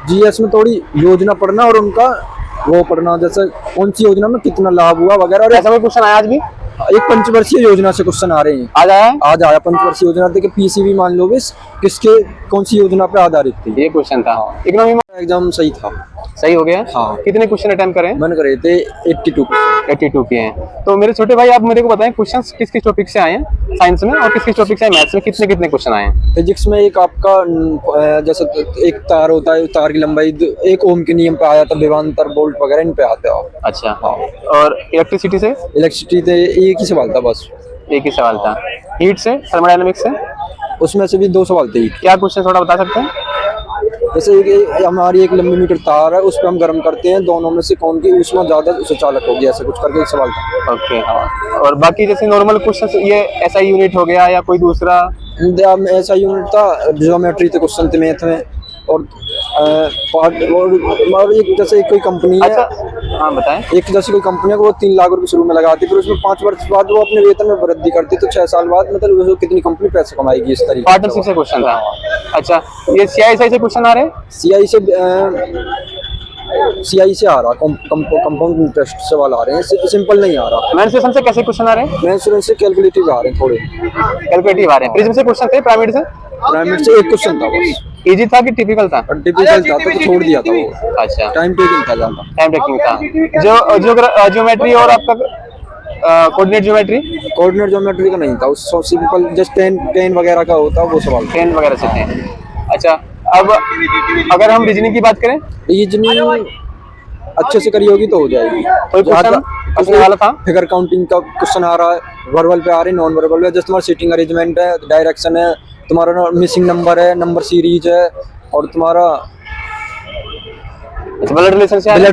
GS में थोड़ी योजना पढ़ना और उनका वो पढ़ना, जैसे कौन सी योजना में कितना लाभ हुआ वगैरह। और ऐसा कोई क्वेश्चन आया आज भी? एक पंचवर्षीय योजना से क्वेश्चन आ रहे हैं। आज आया? आज आया पंचवर्षीय योजना। देखिए पीसीबी मान लो भी किसके कौन सी योजना पे आधारित थी। ये क्वेश्चन था। इकोनॉमी में एग्जाम सही था। सही हो गया? हाँ। कितने क्वेश्चन अटेम्प्ट करे? मन करे थे 82। 82 के हैं। तो मेरे छोटे भाई आप मेरे को बताएं क्वेश्चंस किस किस टॉपिक से आए हैं साइंस में, और किस किस टॉपिक से आए मैथ्स में, कितने कितने क्वेश्चन आए हैं? फिजिक्स में एक आपका जैसे एक तार होता है, तार की लंबाई एक ओम के नियम पे आया था, विभवांतर वोल्ट वगैरह इन पे आते हो। अच्छा। हाँ। और इलेक्ट्रिसिटी से? इलेक्ट्रिसिटी थे एक ही सवाल था बस। एक ही सवाल था। हीट से, थर्मोडायनेमिक्स से? उसमें से भी 2 सवाल थे। क्या क्वेश्चन थोड़ा बता सकते हैं? जैसे हमारी 1 लंबी मीटर तार है, उस पर हम गर्म करते हैं, दोनों में से कौन की ऊष्मा ज्यादा सुचालक होगी, ऐसा कुछ करके एक सवाल था। ओके। और बाकी जैसे नॉर्मल क्वेश्चन ये एसआई यूनिट हो गया या कोई दूसरा? ऐसा यूनिट था, ज्योमेट्री थे क्वेश्चन थे मैथ में, और पार्ट और एक जैसे कोई कंपनी है। अच्छा हाँ बताएं। एक जैसे कोई कंपनी है वो 3 लाख रुपए शुरू में लगाती है, फिर उसमें 5 वर्ष बाद वो अपने वेतन में वृद्धि करती है, तो 6 साल बाद मतलब वो कितनी कंपनी पैसे कमाएगी, इस तरीके पार्टनरशिप से क्वेश्चन था। अच्छा ये सीआईएसआई से क्वेश्चन आ रहे हैं? सीआई से आ रहा, कंपाउंड इंटरेस्ट से वाला आ रहे हैं, सिंपल नहीं आ रहा। मेंसुरेशन से कैसे क्वेश्चन आ रहे हैं? मेंसुरेशन से कैलकुलेटिव आ रहे हैं, थोड़े कैलकुलेटिव आ रहे हैं। प्रिज्म से क्वेश्चन थे? पिरामिड से? पिरामिड से एक क्वेश्चन था बस। इजी था कि टिपिकल था? टिपिकल था तो छोड़ दिया था वो। अच्छा टाइम टेकिंग था ज्यादा। टाइम टेकिंग था। जो ज्योमेट्री और आपका कोऑर्डिनेट ज्योमेट्री का नहीं था, उस सिंपल जस्ट टेन वगैरह का होता वो सवाल। 10 वगैरह से थे। अच्छा अब अगर हम रीजनिंग की बात करें? रीजनिंग अच्छे से करी होगी तो हो जाएगी। कोई क्वेश्चन पूछने वाला था? फिगर काउंटिंग का क्वेश्चन आ रहा है, वर्बल पे आ रहे, नॉन वर्बल पे, जैसे तुम्हारा सीटिंग अरेंजमेंट है, डायरेक्शन है, तुम्हारा मिसिंग नंबर है, नंबर सीरीज है, और तुम्हारा ब्लड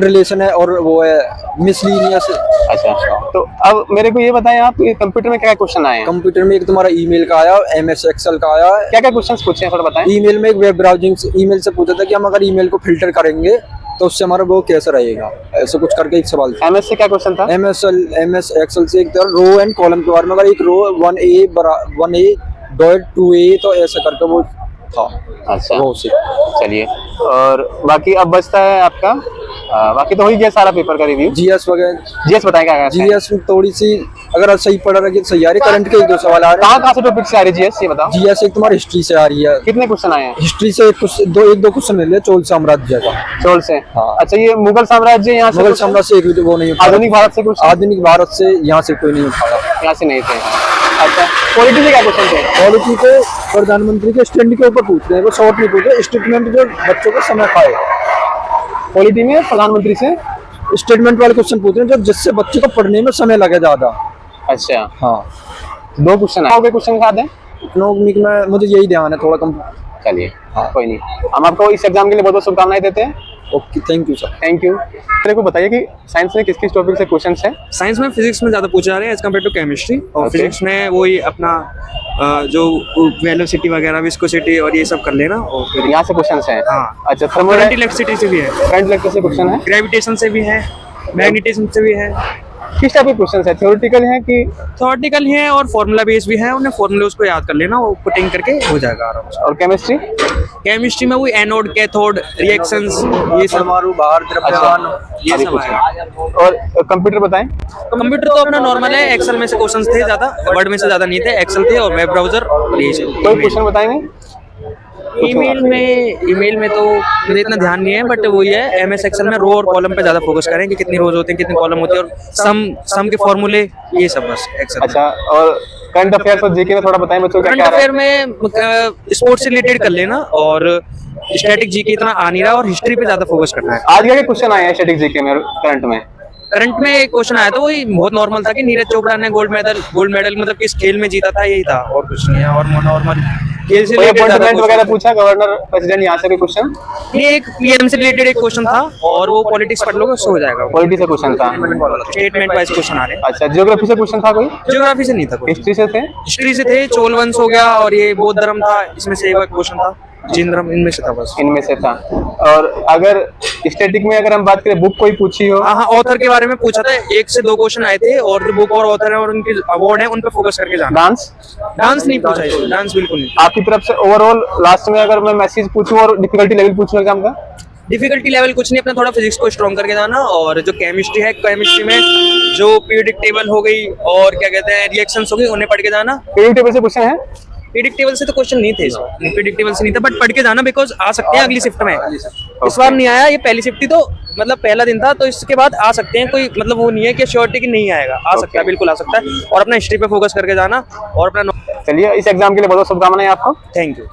रिलेशन है, और वो है मिसलीनियस। अच्छा तो अब मेरे को ये बताएं आप कंप्यूटर में क्या क्वेश्चन आए हैं? कंप्यूटर में एक तुम्हारा ईमेल का आया, एमएस एक्सेल का आया है। क्या क्या क्वेश्चंस पूछे हैं थोड़ा बताएं। ईमेल में एक वेब ब्राउजिंग ईमेल से पूछा था कि हम अगर ईमेल को फिल्टर करेंगे तो उससे हमारा वो कैसा रहेगा, ऐसा कुछ करके एक सवाल था। एमएस से क्या क्वेश्चन था? एमएस एक्सेल से एक तरह रो एंड कॉलम के बारे में, अगर एक रो 1A डॉट 2A तो ऐसा करके वो था। अच्छा रो से। चलिए और बाकी अब बचता है आपका बाकी तो हो ही गया सारा पेपर का रिव्यू। जीएस वगैरह। जीएस बताएं क्या? जीएस में थोड़ी सी अगर सही पढ़ रहा है सही आ रही है, करंट के 1-2 सवाल आ रहे हैं। कहाँ से टॉपिक से आ रही है जीएस ये बताओ? जीएस एक तुम्हारी हिस्ट्री से आ रही है। कितने क्वेश्चन आए हैं? हिस्ट्री से एक दो क्वेश्चन मिले, चोल साम्राज्य का। चोल से? हाँ। अच्छा ये मुगल साम्राज्य यहाँ से? मुगल साम्राज्य से एक वो नहीं उठाया। आधुनिक भारत से कुछ? आधुनिक भारत से यहाँ से कोई नहीं उठाया। यहाँ से नहीं थे। अच्छा पॉलिटी से क्या क्वेश्चन थे? पॉलिटी को प्रधानमंत्री के स्टैंड के ऊपर पूछ रहे हैं, वो शॉर्ट नहीं पूछ रहे, स्टेटमेंट जो बच्चों को समय खाए। पॉलिटी में प्रधानमंत्री से स्टेटमेंट वाले क्वेश्चन पूछ रहे हैं जो जिससे बच्चे को पढ़ने में समय लगे ज्यादा। अच्छा हाँ 2 क्वेश्चन आए। क्वेश्चन याद है? इकोनॉमिक में मुझे यही ध्यान है थोड़ा कम। चलिए हाँ। कोई नहीं, हम आपको इस एग्जाम के लिए बहुत बहुत शुभकामनाएं देते हैं। Okay thank you sir. Thank you. मेरे को बताइए कि साइंस में किस किस टॉपिक से क्वेश्चन है? साइंस में फिजिक्स में ज़्यादा पूछे जा रहे हैं एज कम्पेयर टू केमिस्ट्री, और Okay. फिजिक्स में वही अपना जो वेलोसिटी वगैरह विस्कोसिटी और ये सब कर लेना, और फिर यहाँ से क्वेश्चन है? हाँ। अच्छा करंट थर्मोडायनेमिक्स इलेक्ट्रिसिटी से भी है, करंट इलेक्ट्रिक से क्वेश्चन है? ग्रेविटेशन से भी है, मैग्नेटिज्म से भी है। किस टाइप के क्वेश्चन है? थ्योरेटिकल है कि थ्योरेटिकल है और फॉर्मूला बेस भी है, उन्हें फॉर्मूले उसको याद कर लेना, वो पुटिंग करके हो जाएगा आराम से। और केमिस्ट्री? केमिस्ट्री में वही एनोड कैथोड रिएक्शंस ये सब, परमाणु बाहर द्रव्यमान ये सब आएगा। और कंप्यूटर बताएं। कंप्यूटर तो अपना नॉर्मल है, एक्सेल में से क्वेश्चंस थे ज्यादा, वर्ड में से ज्यादा नहीं थे, एक्सेल थे और वेब ब्राउजर और ये सब। कोई क्वेश्चन बताएंगे? ईमेल में तो मुझे इतना ध्यान नहीं है, बट वही है एमएस एक्सेल में रो और कॉलम पे ज्यादा फोकस करें कि कितनी रोज होते हैं, कितनी कॉलम होती है, और सम के फॉर्मूले, ये सब बस एक्सेल। अच्छा और करंट अफेयर्स और जीके में थोड़ा बताएं बच्चों क्या करंट क्या अफेयर में स्पोर्ट्स से रिलेटेड कर लेना, और स्टैटिक जीके इतना आ नहीं रहा, और हिस्ट्री पे ज्यादा फोकस करना है। आज क्या क्वेश्चन आए हैं स्टैटिक जीके में करंट में? करंट में एक क्वेश्चन आया था, वही बहुत नॉर्मल था कि नीरज चोपड़ा ने गोल्ड मेडल मतलब किस खेल में जीता था, यही था और कुछ नहीं है। और नॉर्मल खेल से कोई रिलेटेड अपॉइंटमेंट वगैरह पूछा गवर्नर प्रेसिडेंट यहाँ से कोई क्वेश्चन? ये एक पीएम से रिलेटेड एक क्वेश्चन था, और वो पॉलिटिक्स पढ़ लोगे उससे हो जाएगा। पॉलिटी से क्वेश्चन था? स्टेटमेंट वाइज क्वेश्चन आ रहे हैं। अच्छा जियोग्राफी से क्वेश्चन था कोई? ज्योग्राफी से नहीं था कोई, हिस्ट्री से थे? हिस्ट्री से थे, चोल वंश हो गया, और ये बौद्ध धर्म था, इसमें से एक क्वेश्चन था, जैन धर्म, इनमें से था बस। इनमें से था। और अगर स्टैटिक में अगर हम बात करें, बुक कोई पूछी हो? हाँ हाँ, ऑथर के बारे में पूछा था, 1 से 2 क्वेश्चन आए थे, और जो बुक और ऑथर है और उनके अवार्ड है उन पे फोकस करके जाना। डांस? डांस नहीं पूछा है, डांस बिल्कुल नहीं। आपकी तरफ से ओवरऑल लास्ट में अगर मैं मैसेज पूछूं और डिफिकल्टी लेवल पूछूं एग्जाम का? डिफिकल्टी लेवल कुछ नहीं, अपना थोड़ा फिजिक्स को स्ट्रॉन्ग करके जाना, और जो केमिस्ट्री है, केमिस्ट्री में जो पीरियडिक टेबल हो गई और क्या कहते हैं रिएक्शंस हो गई, उन्हें पढ़ के जाना। पीरियड टेबल से क्वेश्चन है? पीरियडिक टेबल से तो क्वेश्चन नहीं थे, पीरियडिक टेबल से नहीं था, बट पढ़ के जाना, बिकॉज आ सकते हैं अगली शिफ्ट में। इस बार नहीं आया, ये पहली शिफ्ट थी, तो मतलब पहला दिन था, तो इसके बाद आ सकते हैं, कोई मतलब वो नहीं है कि श्योरिटी कि नहीं आएगा, आ सकता है, बिल्कुल आ सकता है। और अपना हिस्ट्री पे फोकस करके जाना और अपना। चलिए, इस एग्जाम के लिए बहुत बहुत शुभकामनाएं आपको। Thank you.